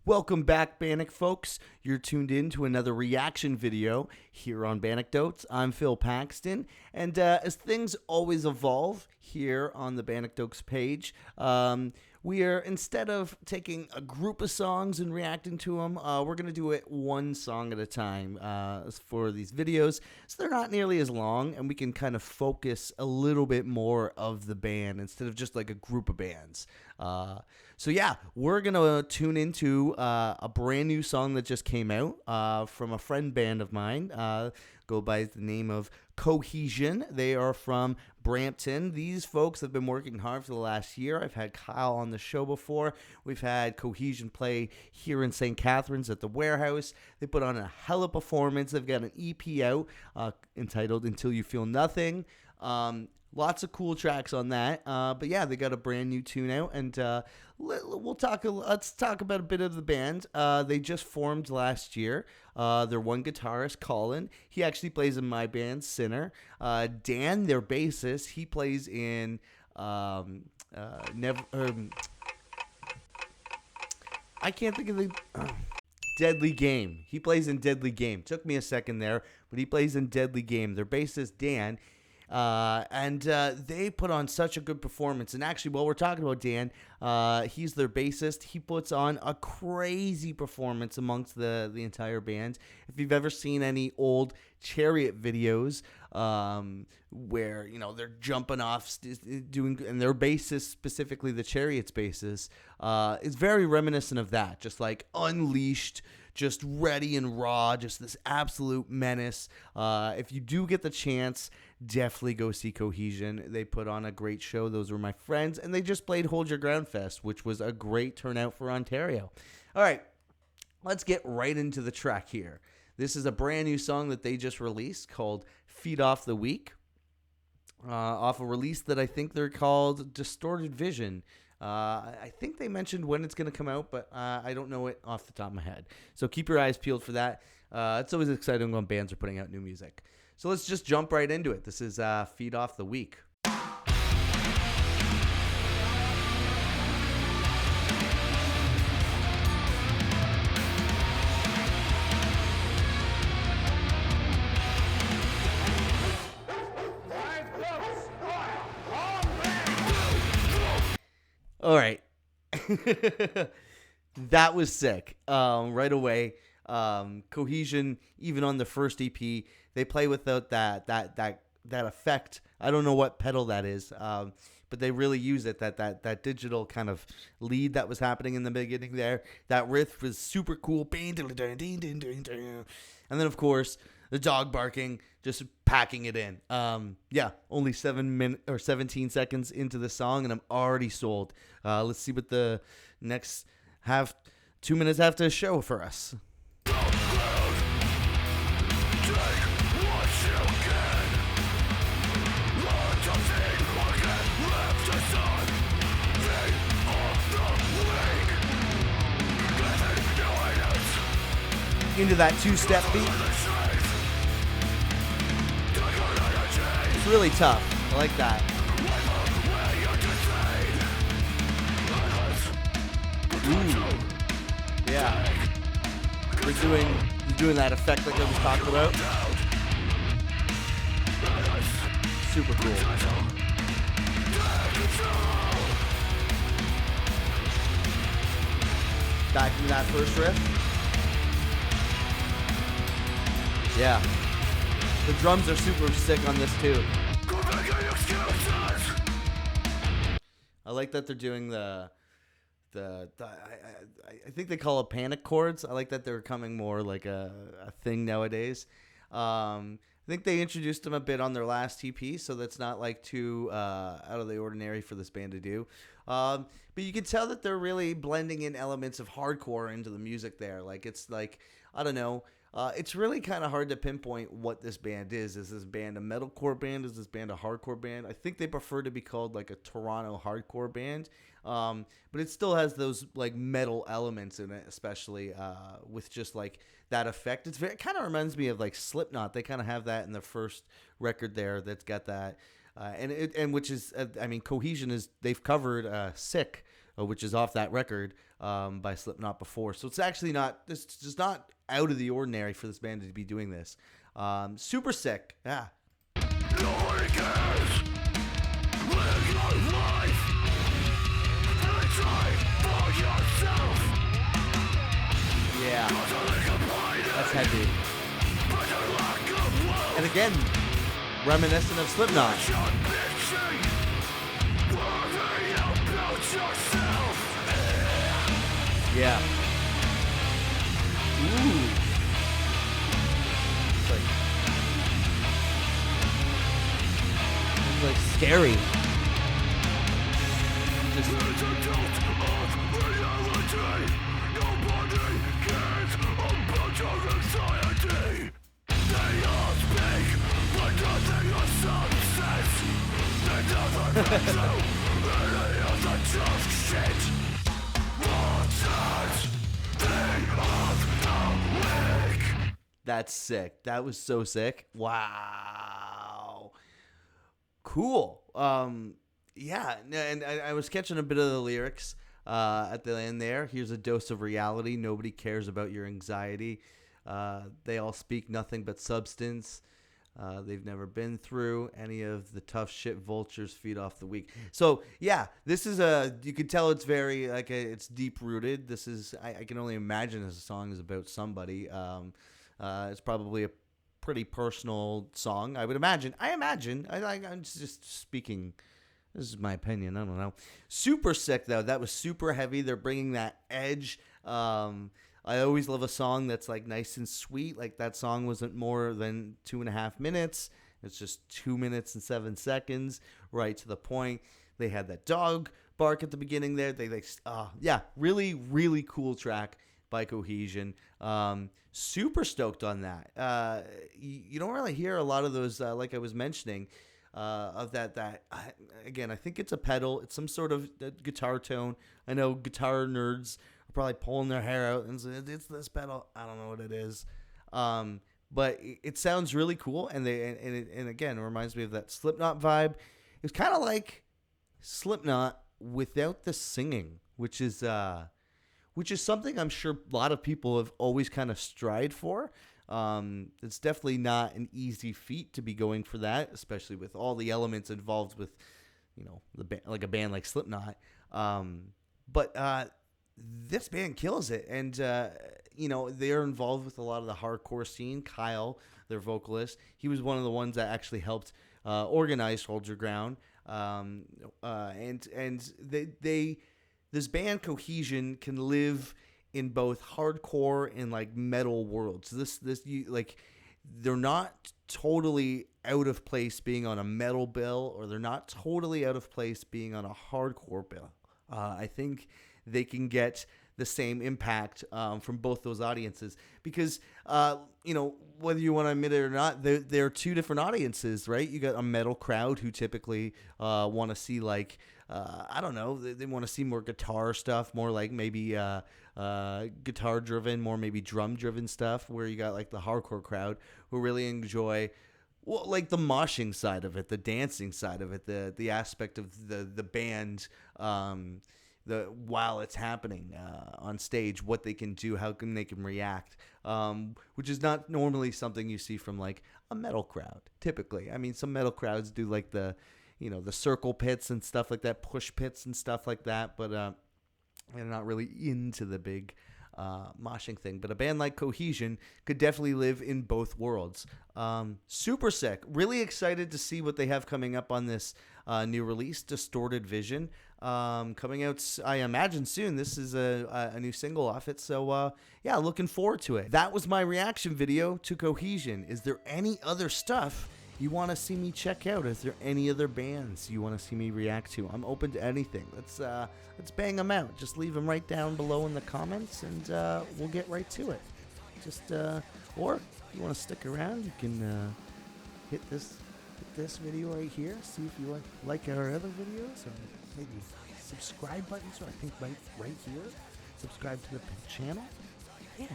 Welcome back, Bannock folks. You're tuned in to another reaction video here on Bannockdotes. I'm Phil Paxton, and as things always evolve here on the Bannockdotes page, we are, instead of taking a group of songs and reacting to them, we're going to do it one song at a time for these videos, so they're not nearly as long, and we can kind of focus a little bit more of the band instead of just like a group of bands. So yeah, we're going to tune into a brand new song that just came out from a friend band of mine, go by the name of Cohezion. They are from Brampton. These folks have been working hard for the last year. I've had Kyle on the show before. We've had Cohezion play here in St. Catharines at the Warehouse. They put on a hella performance. They've got an EP out entitled Until You Feel Nothing. Lots of cool tracks on that, but yeah, they got a brand new tune out, and let's talk about a bit of the band. They just formed last year. Their one guitarist, Colin, he actually plays in my band, Sinner. Dan, their bassist, he plays in I can't think of the Deadly Game. He plays in Deadly Game. Took me a second there, but he plays in Deadly Game. Their bassist, Dan. And they put on such a good performance. And actually, while we're talking about Dan, he's their bassist. He puts on a crazy performance amongst the entire band. If you've ever seen any old Chariot videos, where, you know, they're jumping off doing, and their bassist, specifically the Chariot's bassist, is very reminiscent of that. Just like unleashed, just ready and raw, just this absolute menace. If you do get the chance, definitely go see Cohezion. They put on a great show. Those were my friends, and they just played Hold Your Ground Fest, which was a great turnout for Ontario. All right, let's get right into the track here. This is a brand new song that they just released called Feed Off the Week, off a release that I think they're called Diztorted Vision. I think they mentioned when it's going to come out, but I don't know it off the top of my head. So keep your eyes peeled for that. It's always exciting when bands are putting out new music. So let's just jump right into it. This is Feed Off the Week. All right. That was sick. Right away. Cohezion, even on the first EP, they play without that effect. I don't know what pedal that is, but they really use it. That digital kind of lead that was happening in the beginning there. That riff was super cool. And then, of course, the dog barking, just packing it in. Yeah, only 17 seconds into the song, and I'm already sold. Let's see what the next 2 minutes have to show for us. Into that two-step beat. It's really tough. I like that. Ooh. Yeah. They're doing that effect like I was talking about. Super cool. Back into that first riff. Yeah. The drums are super sick on this too. I like that they're doing I think they call it panic chords. I like that they're coming more like a thing nowadays. I think they introduced them a bit on their last EP, so that's not like too out of the ordinary for this band to do. But you can tell that they're really blending in elements of hardcore into the music there. Like, it's like, I don't know. It's really kind of hard to pinpoint what this band is. Is this band a metalcore band? Is this band a hardcore band? I think they prefer to be called like a Toronto hardcore band. But it still has those like metal elements in it, especially with just like that effect. It kind of reminds me of like Slipknot. They kind of have that in the first record there. That's got that, and which is, I mean, Cohezion they've covered Sick, which is off that record. by Slipknot before. So it's actually not, this is just not out of the ordinary for this band to be doing this. Super sick. Yeah. Nobody cares. Live your life. And try for yourself. Yeah. That's heavy. And again, reminiscent of Slipknot. Yeah. Ooh. It's like scary. Just Nobody cares about your anxiety. They all speak, but nothing of substance. They never get to any of the tough shit. That's sick. That was so sick. Wow. Cool. Yeah, and I was catching a bit of the lyrics at the end there. Here's a dose of reality. Nobody cares about your anxiety. They all speak nothing but substance. They've never been through any of the tough shit. Vultures feed off the weak. So yeah, this is you could tell it's very it's deep rooted. This is I can only imagine this song is about somebody. It's probably a pretty personal song, I would imagine. I'm just speaking. This is my opinion. I don't know. Super sick though. That was super heavy. They're bringing that edge. I always love a song that's like nice and sweet. Like that song wasn't more than 2.5 minutes. It's just 2 minutes and 7 seconds, right to the point. They had that dog bark at the beginning there. Yeah, really, really cool track by Cohezion. Super stoked on that. You don't really hear a lot of those, like I was mentioning, of that. Again, I think it's a pedal. It's some sort of guitar tone. I know guitar nerds are probably pulling their hair out and saying, it's this pedal. I don't know what it is. But it sounds really cool. And again, it reminds me of that Slipknot vibe. It's kind of like Slipknot without the singing, which is something I'm sure a lot of people have always kind of strived for. It's definitely not an easy feat to be going for that, especially with all the elements involved with, like a band like Slipknot. But this band kills it, and they're involved with a lot of the hardcore scene. Kyle, their vocalist, he was one of the ones that actually helped organize Hold Your Ground. And they this band Cohezion can live in both hardcore and like metal worlds. They're not totally out of place being on a metal bill, or they're not totally out of place being on a hardcore bill. I think they can get the same impact from both those audiences because, whether you want to admit it or not, they're two different audiences, right? You got a metal crowd who typically want to see I don't know, they want to see more guitar stuff, more like maybe guitar driven, more maybe drum driven stuff, where you got like the hardcore crowd who really enjoy like the moshing side of it, the dancing side of it, the aspect of the band, while it's happening on stage, what they can do, how they can react, which is not normally something you see from like a metal crowd typically. I mean, some metal crowds do like the circle pits and stuff like that, push pits and stuff like that, but they're not really into the big moshing thing. But a band like Cohezion could definitely live in both worlds. Super sick. Really excited to see what they have coming up on this new release, Diztorted Vision. Coming out, I imagine, soon. This is a new single off it. So, yeah, looking forward to it. That was my reaction video to Cohezion. Is there any other stuff you want to see me check out? Is there any other bands you want to see me react to? I'm open to anything. Let's bang them out. Just leave them right down below in the comments, and we'll get right to it. Or if you want to stick around, you can hit this video right here. See if you like our other videos, or maybe subscribe button. So I think right here, subscribe to the channel. Yeah.